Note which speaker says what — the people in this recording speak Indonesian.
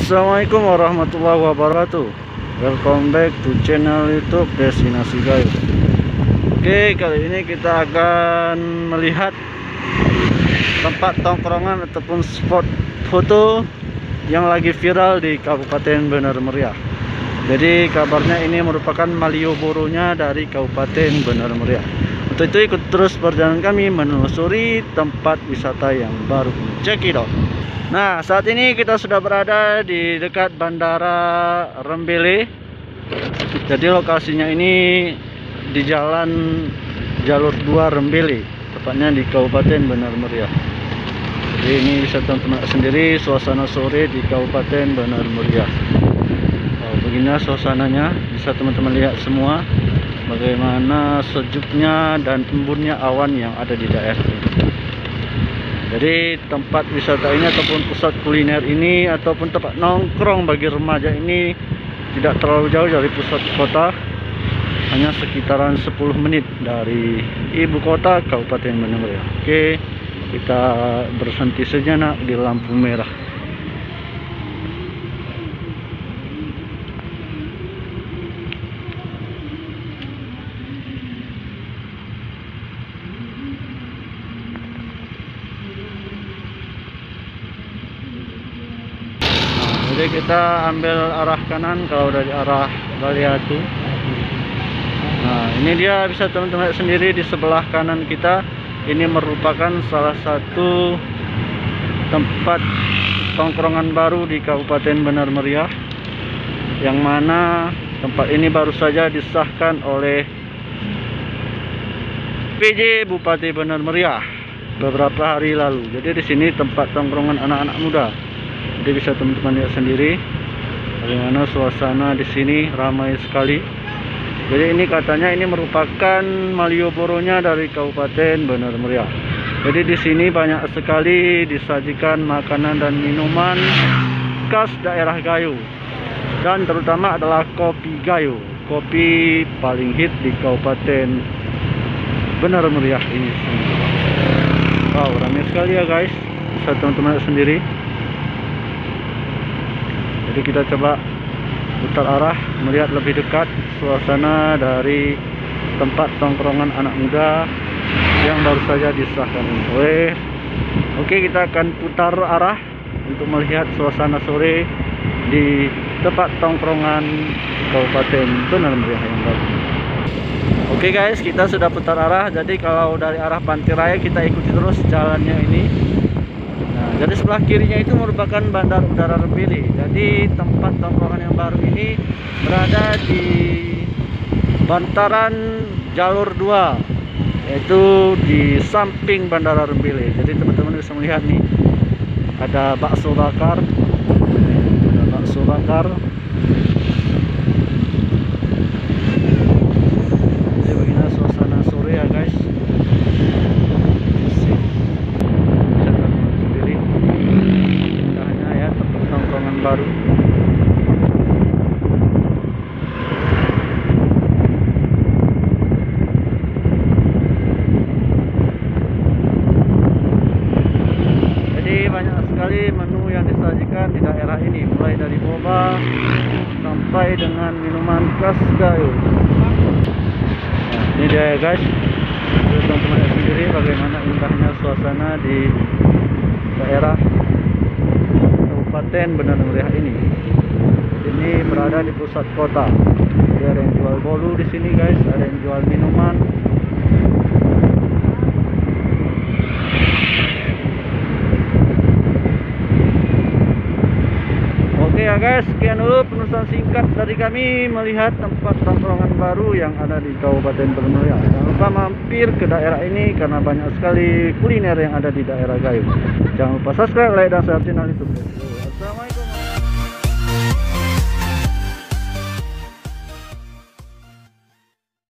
Speaker 1: Assalamualaikum warahmatullahi wabarakatuh. Welcome back to channel YouTube Destinasi Gayo. Oke, kali ini kita akan melihat tempat tongkrongan ataupun spot foto yang lagi viral di Kabupaten Bener Meriah. Jadi kabarnya ini merupakan Malioboro-nya dari Kabupaten Bener Meriah. Untuk itu ikut terus perjalanan kami menelusuri tempat wisata yang baru. Check it out. Nah, saat ini kita sudah berada di dekat Bandara Rembele. Jadi lokasinya ini di jalan jalur 2 Rembele, tepatnya di Kabupaten Bener Meriah. Jadi ini bisa teman-teman sendiri suasana sore di Kabupaten Bener Meriah. Beginilah suasananya, bisa teman-teman lihat semua bagaimana sejuknya dan embunnya awan yang ada di daerah ini. Jadi tempat wisata ini ataupun pusat kuliner ini ataupun tempat nongkrong bagi remaja ini tidak terlalu jauh dari pusat kota, hanya sekitaran 10 menit dari ibu kota Kabupaten Bener Meriah. Oke, kita berhenti sejenak di lampu merah. Jadi kita ambil arah kanan kalau dari arah Galiatu. Nah, ini dia bisa teman-teman lihat sendiri di sebelah kanan kita. Ini merupakan salah satu tempat tongkrongan baru di Kabupaten Bener Meriah, yang mana tempat ini baru saja disahkan oleh PJ Bupati Bener Meriah beberapa hari lalu. Jadi di sini tempat tongkrongan anak-anak muda. Jadi bisa teman-teman lihat sendiri bagaimana suasana di sini ramai sekali. Jadi ini katanya ini merupakan Malioboro-nya dari Kabupaten Bener Meriah. Jadi di sini banyak sekali disajikan makanan dan minuman khas daerah Gayo, dan terutama adalah kopi Gayo, kopi paling hit di Kabupaten Bener Meriah ini sendiri. Wow, ramai sekali ya guys, bisa teman-teman lihat sendiri. Jadi kita coba putar arah melihat lebih dekat suasana dari tempat tongkrongan anak muda yang baru saja disahkan. Oke, kita akan putar arah untuk melihat suasana sore di tempat tongkrongan Kabupaten Bener Meriah yang baru. Oke guys, kita sudah putar arah. Jadi kalau dari arah Pantai Raya kita ikuti terus jalannya ini. Nah, jadi sebelah kirinya itu merupakan Bandar Udara Rembele. Jadi tempat tongkrongan yang baru ini berada di bantaran jalur 2, yaitu di samping Bandara Rembele. Jadi teman-teman bisa melihat nih, ada bakso bakar, Jadi begini suasana sore ya guys. Baru. Jadi banyak sekali menu yang disajikan di daerah ini, mulai dari boba sampai dengan minuman khas Gayo. Ini dia ya guys, teman-teman lihat sendiri bagaimana indahnya suasana di daerah Kabupaten Bener Meriah ini. Ini berada di pusat kota. Jadi ada yang jual bolu di sini guys, ada yang jual minuman. Oke ya guys, sekian dulu penulisan singkat dari kami melihat tempat tongkrongan baru yang ada di Kabupaten Bener Meriah. Jangan lupa mampir ke daerah ini karena banyak sekali kuliner yang ada di daerah Gayo. Jangan lupa subscribe, like, dan share channel YouTube.